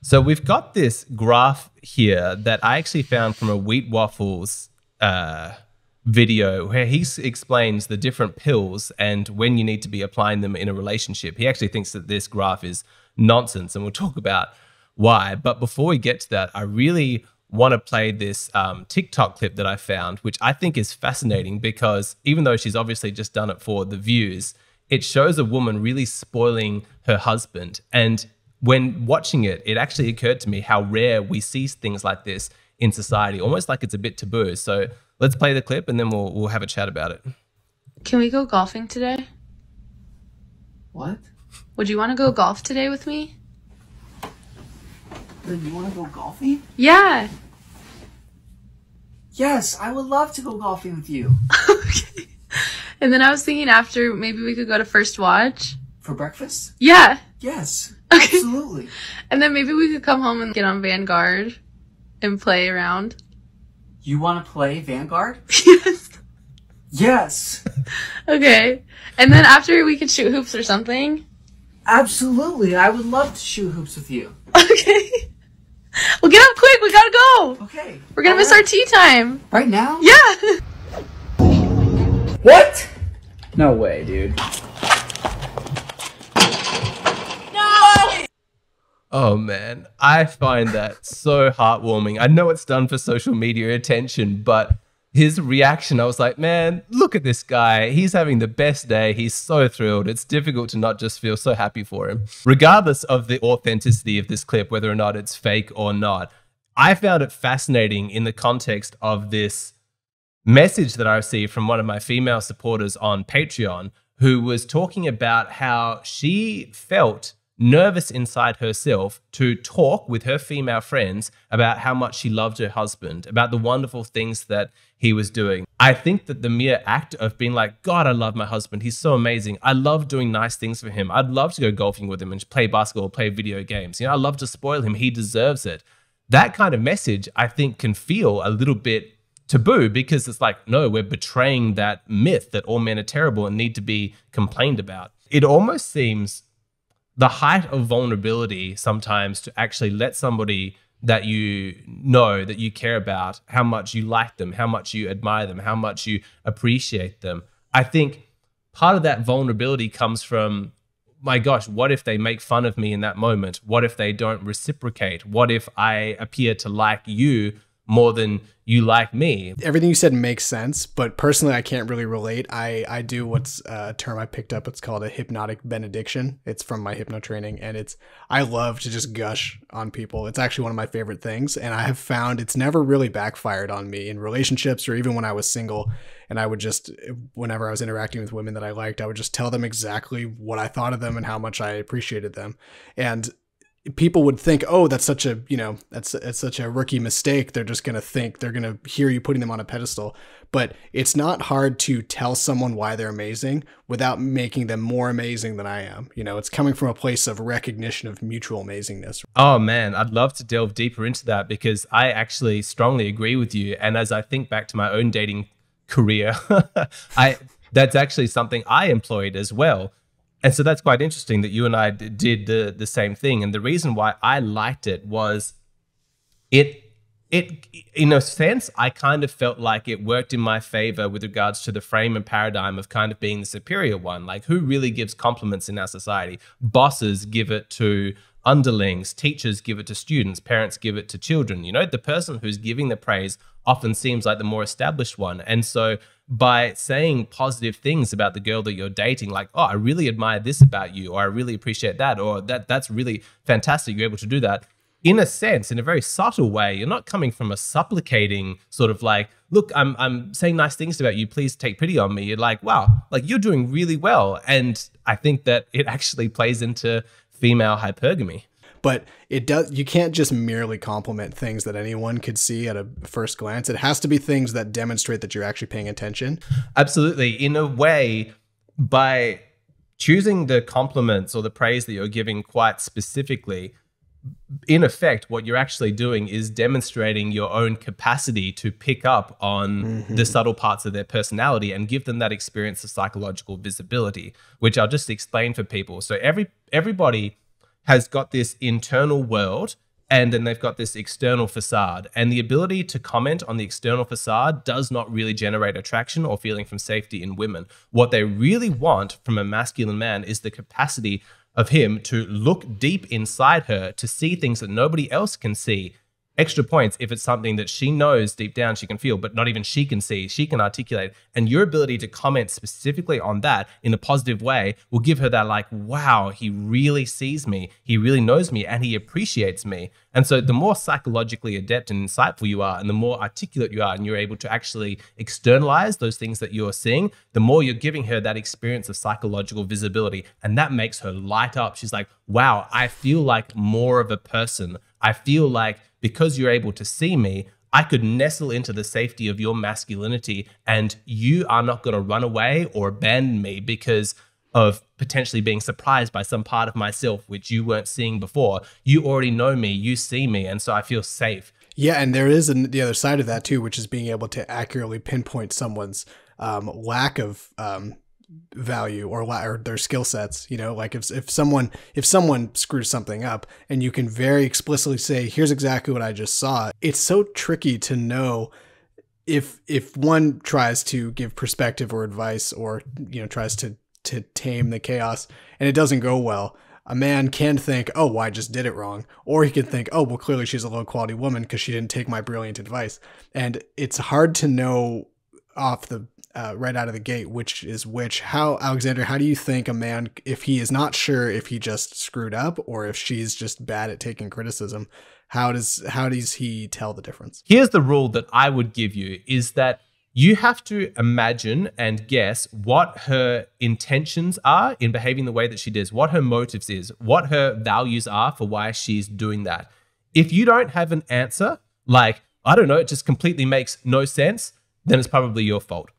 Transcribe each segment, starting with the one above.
So we've got this graph here that I actually found from a Wheat Waffles video where he explains the different pills and when you need to be applying them in a relationship. He actually thinks that this graph is nonsense, and we'll talk about why. But before we get to that, I really want to play this TikTok clip that I found, which I think is fascinating because even though she's obviously just done it for the views, it shows a woman really spoiling her husband. And when watching it, it actually occurred to me how rare we see things like this in society, almost like it's a bit taboo. So let's play the clip and then we'll have a chat about it. Can we go golfing today? What? Would you want to go golf today with me? You want to go golfing? Yeah. Yes, I would love to go golfing with you. Okay. And then I was thinking after maybe we could go to First Watch. For breakfast? Yeah. Yes, Okay. absolutely. And then maybe we could come home and get on Vanguard and play around. You want to play Vanguard? Yes. Yes, Okay. And then after we could shoot hoops or something. absolutely. I would love to shoot hoops with you. Okay. Well, get up quick. We gotta go. Okay. We're gonna miss our tea time. Right now? Yeah. What? No way, dude. Oh man, I find that so heartwarming. I know it's done for social media attention, but his reaction, I was like, man, look at this guy. He's having the best day. He's so thrilled. It's difficult to not just feel so happy for him. Regardless of the authenticity of this clip, whether or not it's fake or not, I found it fascinating in the context of this message that I received from one of my female supporters on Patreon, who was talking about how she felt nervous inside herself to talk with her female friends about how much she loved her husband, about the wonderful things that he was doing. I think that the mere act of being like, God, I love my husband. He's so amazing. I love doing nice things for him. I'd love to go golfing with him and play basketball, play video games. You know, I love to spoil him. He deserves it. That kind of message, I think, can feel a little bit taboo because it's like, no, we're betraying that myth that all men are terrible and need to be complained about. It almost seems the height of vulnerability sometimes to actually let somebody that you know, that you care about, how much you like them, how much you admire them, how much you appreciate them. I think part of that vulnerability comes from, my gosh, what if they make fun of me in that moment? What if they don't reciprocate? What if I appear to like you more than you like me? Everything you said makes sense, but personally, I can't really relate. I do what's a term I picked up. It's called a hypnotic benediction. It's from my hypno training, and I love to just gush on people. It's actually one of my favorite things, and I have found it's never really backfired on me in relationships or even when I was single. And I would just, whenever I was interacting with women that I liked, I would just tell them exactly what I thought of them and how much I appreciated them. And people would think, oh, that's such a, it's such a rookie mistake. They're just going to think, they're going to hear you putting them on a pedestal. But it's not hard to tell someone why they're amazing without making them more amazing than I am. It's coming from a place of recognition of mutual amazingness. Oh man, I'd love to delve deeper into that because I actually strongly agree with you. And as I think back to my own dating career, that's actually something I employed as well. And so that's quite interesting that you and I did the same thing. And the reason why I liked it was it in a sense, I kind of felt like it worked in my favor with regards to the frame and paradigm of kind of being the superior one. Like, who really gives compliments in our society? Bosses give it to underlings, teachers give it to students, parents give it to children. The person who's giving the praise often seems like the more established one. And so by saying positive things about the girl that you're dating, like, oh, I really admire this about you, or I really appreciate that, or that's really fantastic, you're able to do that. In a sense, in a very subtle way, you're not coming from a supplicating sort of like, look, I'm saying nice things about you, please take pity on me. You're like, wow, like you're doing really well. And I think that it actually plays into female hypergamy. But you can't just merely compliment things that anyone could see at a first glance. It has to be things that demonstrate that you're actually paying attention. Absolutely. In a way, by choosing the compliments or the praise that you're giving quite specifically, in effect, what you're actually doing is demonstrating your own capacity to pick up on the subtle parts of their personality and give them that experience of psychological visibility, which I'll just explain for people. So everybody has got this internal world and then they've got this external facade. And the ability to comment on the external facade does not really generate attraction or feeling from safety in women. What they really want from a masculine man is the capacity of him to look deep inside her, to see things that nobody else can see. Extra points if it's something that she knows deep down she can feel, but not even she can see, she can articulate. And your ability to comment specifically on that in a positive way will give her that like, wow, he really sees me, he really knows me, and he appreciates me. And so the more psychologically adept and insightful you are, and the more articulate you are, and you're able to actually externalize those things that you're seeing, the more you're giving her that experience of psychological visibility. And that makes her light up. She's like, wow, I feel like more of a person. I feel like because you're able to see me, I could nestle into the safety of your masculinity, and you are not going to run away or abandon me because of potentially being surprised by some part of myself which you weren't seeing before. You already know me, you see me, and so I feel safe. Yeah, and there is the other side of that too, which is being able to accurately pinpoint someone's lack of value or their skill sets. You know, like if someone screws something up and you can very explicitly say, here's exactly what I just saw. It's so tricky to know if one tries to give perspective or advice, or, you know, tries to tame the chaos and it doesn't go well. A man can think, oh, well, I just did it wrong. Or he can think, oh, well, clearly she's a low quality woman because she didn't take my brilliant advice. And it's hard to know off the right out of the gate which is which. Alexander, how do you think a man, if he is not sure if he just screwed up or if she's just bad at taking criticism, how does he tell the difference? Here's the rule that I would give you, is that you have to imagine and guess what her intentions are in behaving the way that she does, what her motives is, what her values are for why she's doing that. If you don't have an answer, like, I don't know, it just completely makes no sense, then it's probably your fault.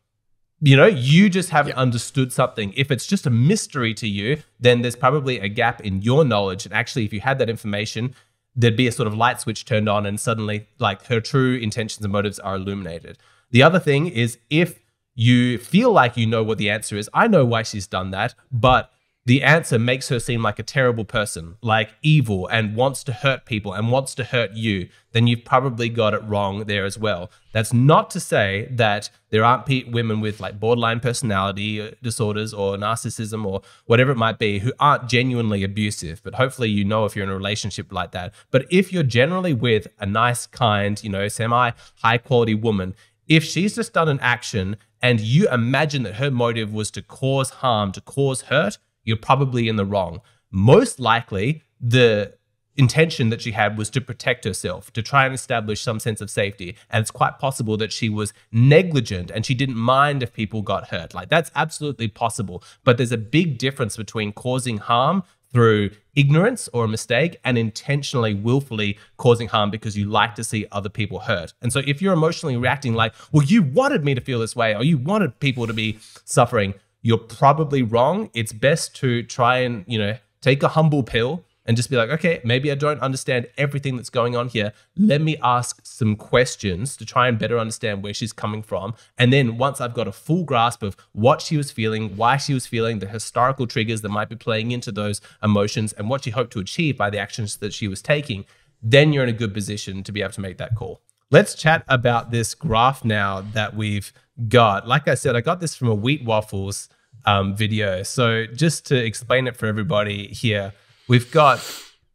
You know, you just haven't understood something. If it's just a mystery to you, then there's probably a gap in your knowledge. And actually, if you had that information, there'd be a sort of light switch turned on and suddenly like her true intentions and motives are illuminated. The other thing is, if you feel like you know what the answer is, I know why she's done that, but the answer makes her seem like a terrible person, like evil, and wants to hurt people and wants to hurt you, then you've probably got it wrong there as well. That's not to say that there aren't women with like borderline personality disorders or narcissism or whatever it might be who aren't genuinely abusive, but hopefully you know if you're in a relationship like that. But if you're generally with a nice, kind, you know, semi-high quality woman, if she's just done an action and you imagine that her motive was to cause harm, to cause hurt, you're probably in the wrong. Most likely, the intention that she had was to protect herself, to try and establish some sense of safety. And it's quite possible that she was negligent and she didn't mind if people got hurt. Like, that's absolutely possible. But there's a big difference between causing harm through ignorance or a mistake and intentionally, willfully causing harm because you like to see other people hurt. And so if you're emotionally reacting like, well, you wanted me to feel this way, or you wanted people to be suffering, you're probably wrong. It's best to try and, you know, take a humble pill and just be like, okay, maybe I don't understand everything that's going on here. Let me ask some questions to try and better understand where she's coming from. And then once I've got a full grasp of what she was feeling, why she was feeling, the historical triggers that might be playing into those emotions, and what she hoped to achieve by the actions that she was taking, then you're in a good position to be able to make that call. Let's chat about this graph now that we've got. Like I said, I got this from a Wheat Waffles video. So just to explain it for everybody here, we've got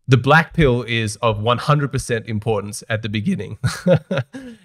the black pill is of 100% importance at the beginning.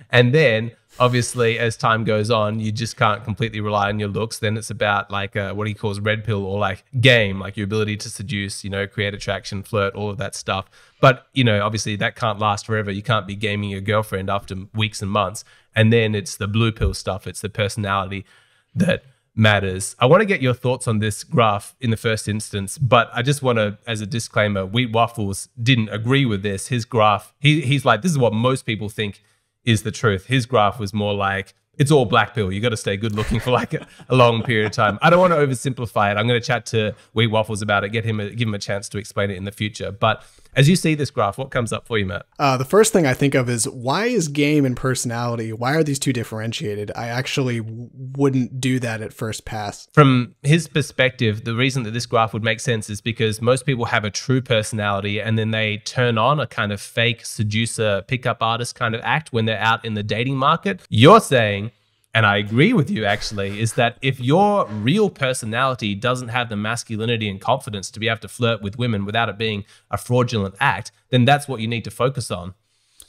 And then obviously as time goes on, you just can't completely rely on your looks. Then it's about like what he calls red pill, or like game, like your ability to seduce, you know, create attraction, flirt, all of that stuff. But, you know, obviously that can't last forever. You can't be gaming your girlfriend after weeks and months. And then it's the blue pill stuff. It's the personality that matters. I want to get your thoughts on this graph in the first instance, but I just want to, as a disclaimer, Wheat Waffles didn't agree with this. His graph, he's like, this is what most people think is the truth. His graph was more like, it's all black pill. You got to stay good looking for like a long period of time. I don't want to oversimplify it. I'm going to chat to Wheat Waffles about it, give him a chance to explain it in the future. But As you see this graph, what comes up for you, Matt? The first thing I think of is, why is game and personality, why are these two differentiated? I actually wouldn't do that at first pass. From his perspective, the reason that this graph would make sense is because most people have a true personality and then they turn on a kind of fake seducer pickup artist kind of act when they're out in the dating market. You're saying, and I agree with you actually, is that if your real personality doesn't have the masculinity and confidence to be able to flirt with women without it being a fraudulent act, then that's what you need to focus on.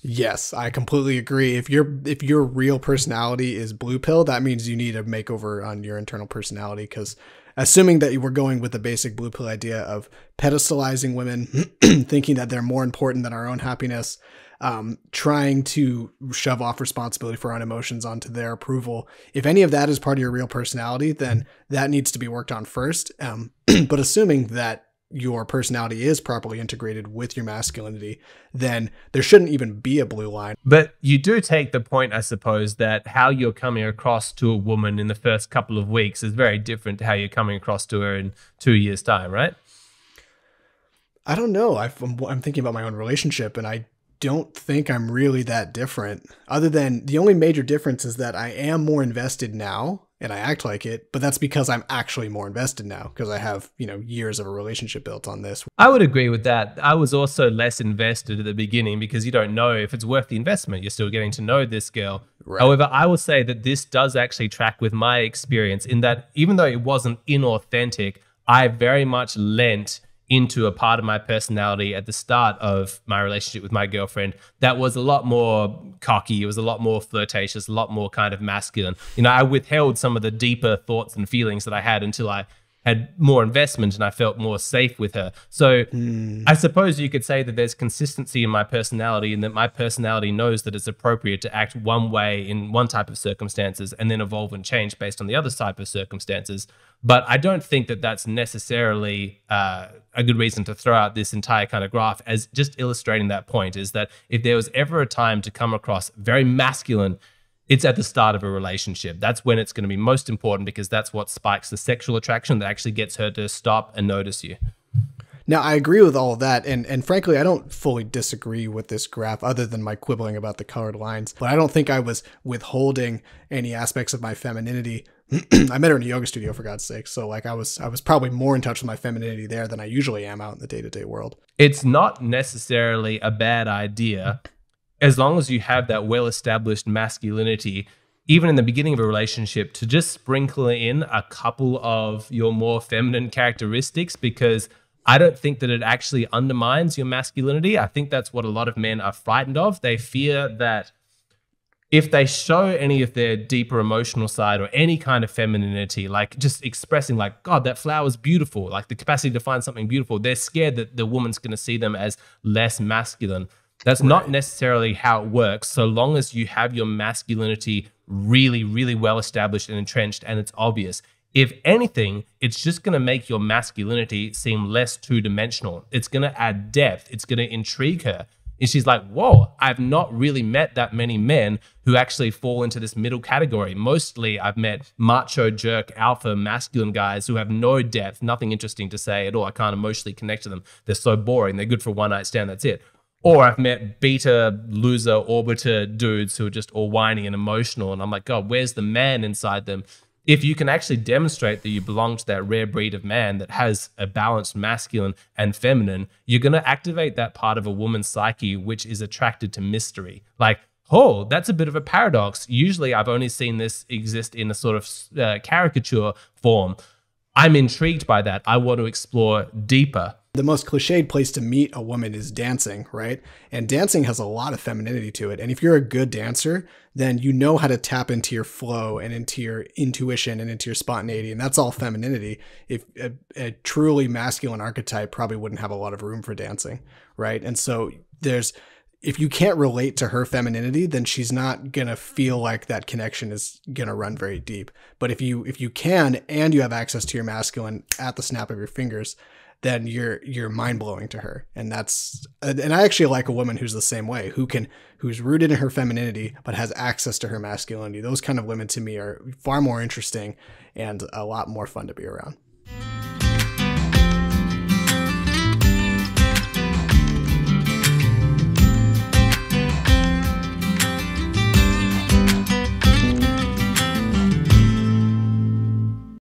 Yes, I completely agree. If your real personality is blue pill, that means you need a makeover on your internal personality, because assuming that you were going with the basic blue pill idea of pedestalizing women, thinking that they're more important than our own happiness, trying to shove off responsibility for our own emotions onto their approval. If any of that is part of your real personality, then that needs to be worked on first. But assuming that your personality is properly integrated with your masculinity, then there shouldn't even be a blue line. But you do take the point, I suppose, that how you're coming across to a woman in the first couple of weeks is very different to how you're coming across to her in 2 years' time, right? I don't know. I'm thinking about my own relationship, and I don't think I'm really that different, other than the only major difference is that I am more invested now and I act like it, but that's because I'm actually more invested now because I have, years of a relationship built on this. I would agree with that. I was also less invested at the beginning because you don't know if it's worth the investment. You're still getting to know this girl. Right. However, I will say that this does actually track with my experience in that even though it wasn't inauthentic, I very much lent into a part of my personality at the start of my relationship with my girlfriend that was a lot more cocky. It was a lot more flirtatious, a lot more kind of masculine. I withheld some of the deeper thoughts and feelings that I had until I had more investment and I felt more safe with her. So I suppose you could say that there's consistency in my personality and that my personality knows that it's appropriate to act one way in one type of circumstances and then evolve and change based on the other type of circumstances. But I don't think that that's necessarily a good reason to throw out this entire kind of graph as just illustrating that point, is that if there was ever a time to come across very masculine, it's at the start of a relationship. That's when it's going to be most important because that's what spikes the sexual attraction that actually gets her to stop and notice you. Now, I agree with all of that, and frankly, I don't fully disagree with this graph other than my quibbling about the colored lines, but I don't think I was withholding any aspects of my femininity. I met her in a yoga studio, for God's sake, so I was probably more in touch with my femininity there than I usually am out in the day-to-day world. It's not necessarily a bad idea as long as you have that well-established masculinity, even in the beginning of a relationship, to just sprinkle in a couple of your more feminine characteristics, because I don't think that it actually undermines your masculinity. I think that's what a lot of men are frightened of. They fear that if they show any of their deeper emotional side or any kind of femininity, like just expressing like, God, that flower's beautiful, like the capacity to find something beautiful, they're scared that the woman's going to see them as less masculine. That's not necessarily how it works, so long as you have your masculinity really, really well established and entrenched and it's obvious. If anything, it's just going to make your masculinity seem less two-dimensional. It's going to add depth. It's going to intrigue her. And she's like, whoa, I've not really met that many men who actually fall into this middle category. Mostly I've met macho, jerk, alpha, masculine guys who have no depth, nothing interesting to say at all. I can't emotionally connect to them. They're so boring. They're good for a one-night stand. That's it. Or I've met beta, loser, orbiter dudes who are just all whiny and emotional. And I'm like, God, where's the man inside them? If you can actually demonstrate that you belong to that rare breed of man that has a balanced masculine and feminine, you're going to activate that part of a woman's psyche which is attracted to mystery. Like, oh, that's a bit of a paradox. Usually I've only seen this exist in a sort of caricature form. I'm intrigued by that. I want to explore deeper. The most cliched place to meet a woman is dancing, right? And dancing has a lot of femininity to it. And if you're a good dancer, then you know how to tap into your flow and into your intuition and into your spontaneity. And that's all femininity. If a truly masculine archetype probably wouldn't have a lot of room for dancing, right? And so if you can't relate to her femininity, then she's not going to feel like that connection is going to run very deep. But if you can, and you have access to your masculine at the snap of your fingers, then you're mind-blowing to her. And I actually like a woman who's the same way, who's rooted in her femininity but has access to her masculinity. Those kind of women to me are far more interesting and a lot more fun to be around.